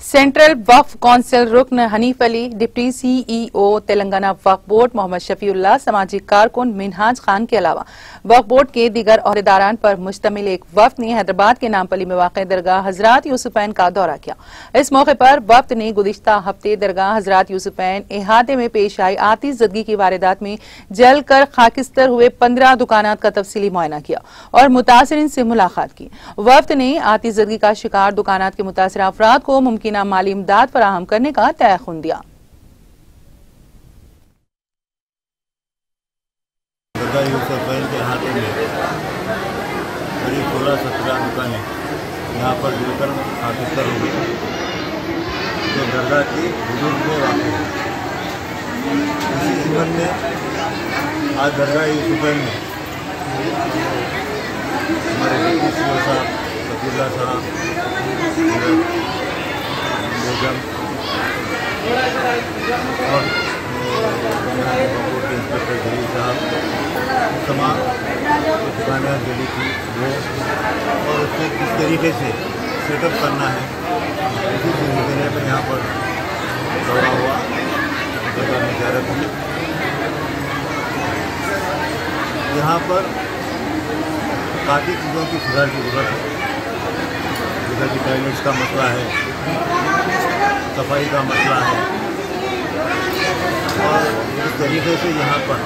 Central वक्फ council रुकन Hanif Ali, deputy CEO Telangana वक्फ board Mohammad Shafiullah, समाजी कारकुन मिनहाज खान के अलावा वक्फ बोर्ड के दीगर ओहदेदारान पर मुश्तमिल एक वफ्द ने हैदराबाद के नामपली में वाक़ दरगाह हजरात यूसुफैन का दौरा किया। इस मौके पर वफ्द ने गुज़िश्ता हफ्ते दरगाह हजरात यूसुफैन इहाते में पेश आई आतिशज़दगी की वारदात में जल कर खाकिस्तर हुए 15 दुकानात का तफसीली मुआयना किया और मुतासरीन से मुलाकात की। वफ्द ने आतिशज़दगी का शिकार दुकानात के मुतासरा अफराद को मुमकिन माली इमदाद फराहम करने का तयख़ुन दिया। यूसुफैन के हाथ में करीब 16-17 दुकानें यहाँ पर जुलकर खाकिस्तर हो गई, जो दरगाह की हुदूद में वाक़ है। इसी जीवन में आज दरगाह यूसुफैन में हमारे डीसी साहब, शफीउल्लाह साहब, बेगम और इंस्पेक्टर जलील साहब तमाम दुकानें जली थी वो, और उससे किस तरीके से सेटअप करना है इसी सिलसिले में यहाँ पर दौरा हुआ, जगह में ज़ियारत हुई। यहाँ पर काफ़ी चीज़ों की सुधार की ज़रूरत है, जैसा कि टॉयलेट्स का मसला है, सफाई का मसला है, और इस तरीके से यहाँ पर